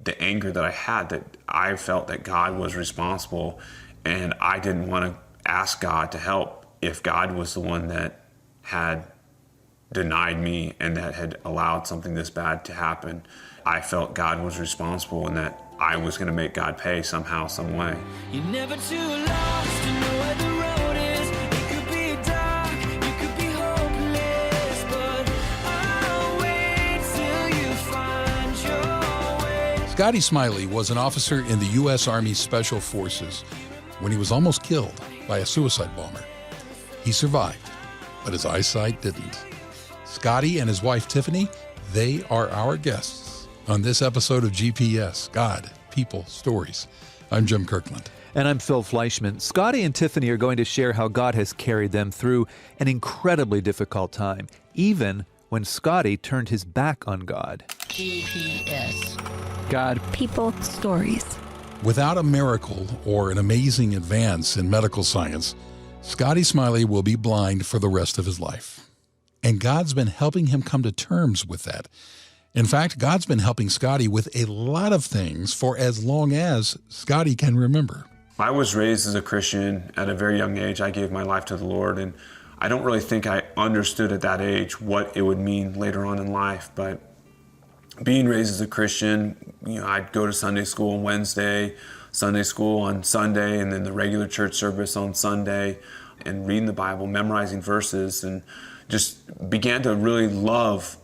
the anger that I had, that I felt that God was responsible, and I didn't want to ask God to help if God was the one that had denied me and that had allowed something this bad to happen. I felt God was responsible and that I was going to make God pay somehow, some way. You're never too lost to know where the road is. It could be dark, you could be hopeless, but I'll wait till you find your way. Scotty Smiley was an officer in the U.S. Army Special Forces when he was almost killed by a suicide bomber. He survived, but his eyesight didn't. Scotty and his wife Tiffany, they are our guests on this episode of GPS, God, People, Stories. I'm Jim Kirkland. And I'm Phil Fleischman. Scotty and Tiffany are going to share how God has carried them through an incredibly difficult time, even when Scotty turned his back on God. GPS. God. People. Stories. Without a miracle or an amazing advance in medical science, Scotty Smiley will be blind for the rest of his life. And God's been helping him come to terms with that. In fact, God's been helping Scotty with a lot of things for as long as Scotty can remember. I was raised as a Christian at a very young age. I gave my life to the Lord, and I don't really think I understood at that age what it would mean later on in life. But being raised as a Christian, I'd go to Sunday school on Wednesday, Sunday school on Sunday, and then the regular church service on Sunday, and reading the Bible, memorizing verses, and just began to really love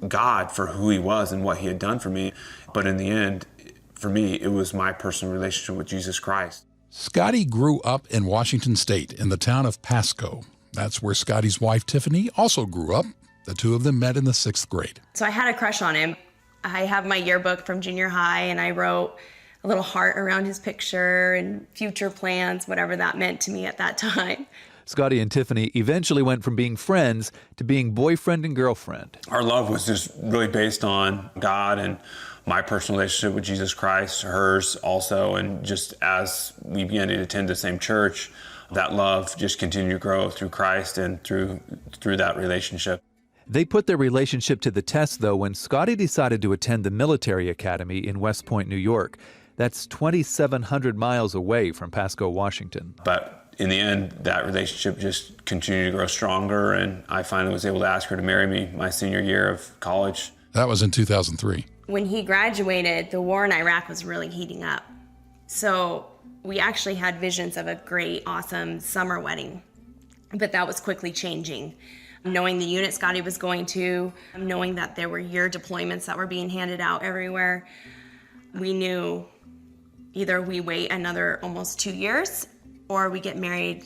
God for who he was and what he had done for me. But in the end, for me, it was my personal relationship with Jesus Christ. Scotty grew up in Washington State in the town of Pasco. That's where Scotty's wife, Tiffany, also grew up. The two of them met in the 6th grade. So I had a crush on him. I have my yearbook from junior high, and I wrote a little heart around his picture and future plans, whatever that meant to me at that time. Scotty and Tiffany eventually went from being friends to being boyfriend and girlfriend. Our love was just really based on God and my personal relationship with Jesus Christ, hers also. And just as we began to attend the same church, that love just continued to grow through Christ and through that relationship. They put their relationship to the test, though, when Scotty decided to attend the military academy in West Point, New York. That's 2,700 miles away from Pasco, Washington. But in the end, that relationship just continued to grow stronger, and I finally was able to ask her to marry me my senior year of college. That was in 2003. When he graduated, the war in Iraq was really heating up. So we actually had visions of a great, awesome summer wedding, but that was quickly changing. Knowing the unit Scotty was going to, knowing that there were year deployments that were being handed out everywhere, we knew either we wait another almost 2 years or we get married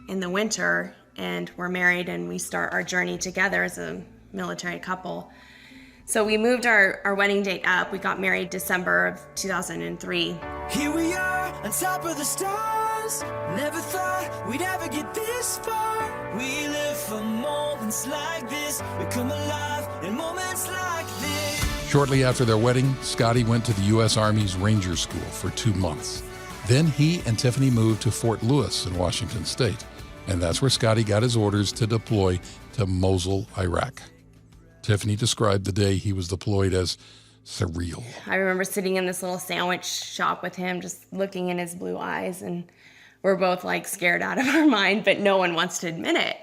in the winter, and we're married and we start our journey together as a military couple. So we moved our wedding date up. We got married December of 2003. Here we are on top of the stars. Never thought we'd ever get this far. We live for moments like this. We come alive in moments like this. Shortly after their wedding, Scotty went to the U.S. Army's Ranger School for 2 months. Then he and Tiffany moved to Fort Lewis in Washington State, and that's where Scotty got his orders to deploy to Mosul, Iraq. Tiffany described the day he was deployed as surreal. I remember sitting in this little sandwich shop with him, just looking in his blue eyes, and we're both like scared out of our mind, but no one wants to admit it.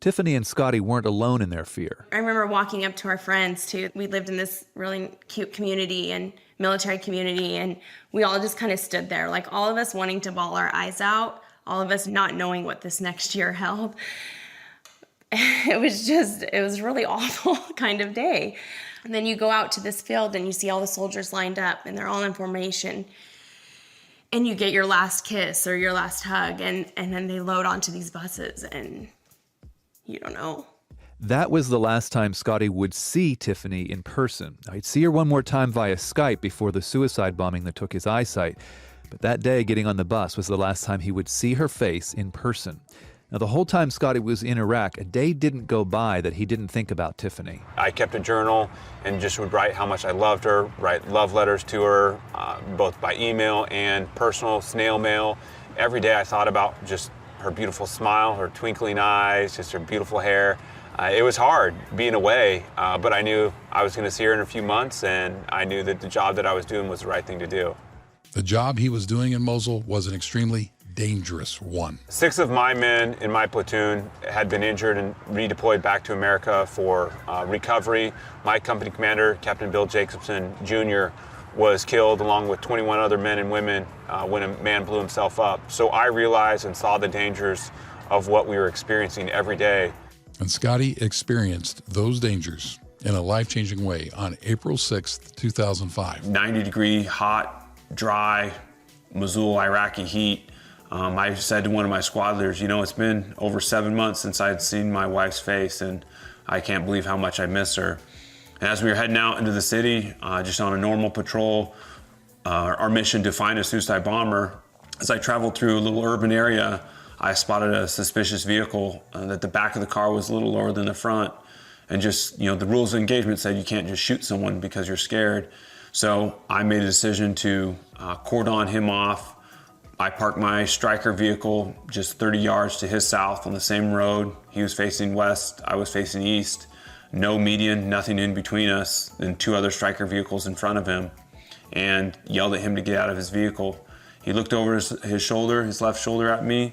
Tiffany and Scotty weren't alone in their fear. I remember walking up to our friends too. We lived in this really cute community and military community, and we all just kind of stood there, like all of us wanting to bawl our eyes out, all of us not knowing what this next year held. It was really awful kind of day. And then you go out to this field and you see all the soldiers lined up and they're all in formation. And you get your last kiss or your last hug, and then they load onto these buses and you don't know. That was the last time Scotty would see Tiffany in person. He'd see her one more time via Skype before the suicide bombing that took his eyesight. But that day, getting on the bus, was the last time he would see her face in person. Now, the whole time Scotty was in Iraq, a day didn't go by that he didn't think about Tiffany. I kept a journal and just would write how much I loved her, write love letters to her, both by email and personal snail mail. Every day I thought about just her beautiful smile, her twinkling eyes, just her beautiful hair. It was hard being away, but I knew I was going to see her in a few months, and I knew that the job that I was doing was the right thing to do. The job he was doing in Mosul was an extremely dangerous one. 6 of my men in my platoon had been injured and redeployed back to America for recovery. My company commander, Captain Bill Jacobson Jr., was killed along with 21 other men and women when a man blew himself up. So I realized and saw the dangers of what we were experiencing every day. And Scotty experienced those dangers in a life-changing way on April 6th, 2005. 90-degree, hot, dry, Mosul, Iraqi heat. I said to one of my squad leaders, you know, it's been over 7 months since I'd seen my wife's face, and I can't believe how much I miss her. And as we were heading out into the city, just on a normal patrol, our mission to find a suicide bomber, as I traveled through a little urban area, I spotted a suspicious vehicle that the back of the car was a little lower than the front. And just, you know, the rules of engagement said you can't just shoot someone because you're scared. So I made a decision to cordon him off. I parked my Stryker vehicle just 30 yards to his south on the same road. He was facing west, I was facing east. No median, nothing in between us, and 2 other Stryker vehicles in front of him, and yelled at him to get out of his vehicle. He looked over his shoulder, his left shoulder at me,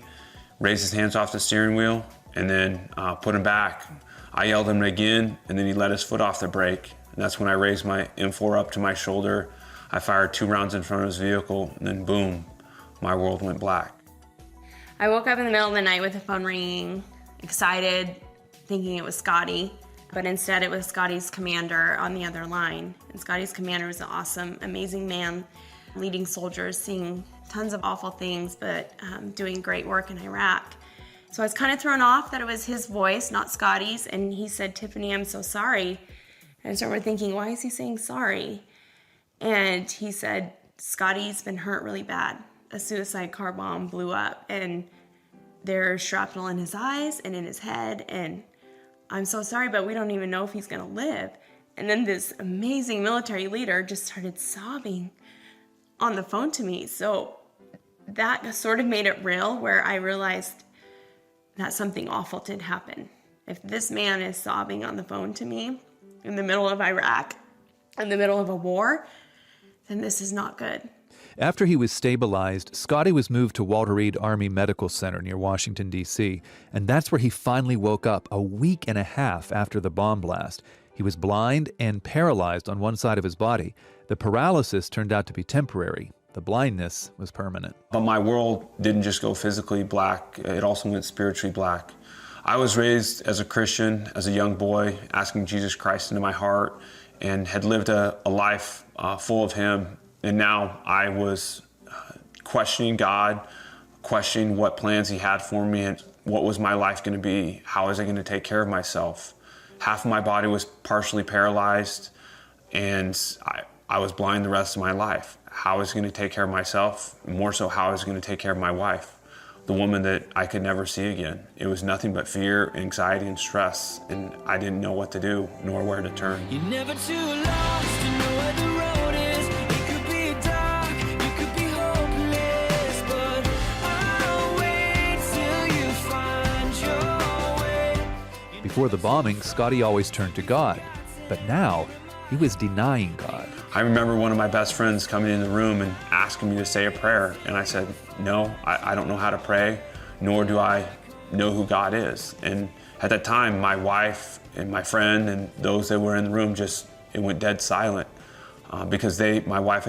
raised his hands off the steering wheel, and then put him back. I yelled at him again, and then he let his foot off the brake. And that's when I raised my M4 up to my shoulder. I fired 2 rounds in front of his vehicle, and then boom, my world went black. I woke up in the middle of the night with the phone ringing, excited, thinking it was Scotty, but instead it was Scotty's commander on the other line. And Scotty's commander was an awesome, amazing man, leading soldiers, seeing tons of awful things, but doing great work in Iraq. So I was kind of thrown off that it was his voice, not Scotty's, and he said, "Tiffany, I'm so sorry." And I started thinking, why is he saying sorry? And he said, "Scotty's been hurt really bad. A suicide car bomb blew up, and there's shrapnel in his eyes and in his head, and I'm so sorry, but we don't even know if he's gonna live." And then this amazing military leader just started sobbing on the phone to me. So that sort of made it real, where I realized that something awful did happen. If this man is sobbing on the phone to me in the middle of Iraq, in the middle of a war, then this is not good. After he was stabilized, Scotty was moved to Walter Reed Army Medical Center near Washington, D.C., and that's where he finally woke up a week and a half after the bomb blast. He was blind and paralyzed on one side of his body. The paralysis turned out to be temporary. The blindness was permanent. But my world didn't just go physically black, it also went spiritually black. I was raised as a Christian, as a young boy, asking Jesus Christ into my heart, and had lived a life full of Him. And now I was questioning God, questioning what plans He had for me, and what was my life going to be? How was I going to take care of myself? Half of my body was partially paralyzed, and I was blind the rest of my life. How I was going to take care of myself, more so how I was going to take care of my wife, the woman that I could never see again. It was nothing but fear, anxiety, and stress, and I didn't know what to do, nor where to turn. You're never too lost to know where the road is. It could be dark, you could be hopeless, but I'll wait till you find your way. Before the bombing, Scotty always turned to God. But now, he was denying God. I remember one of my best friends coming in the room and asking me to say a prayer. And I said, no, I don't know how to pray, nor do I know who God is. And at that time, my wife and my friend and those that were in the room it went dead silent because my wife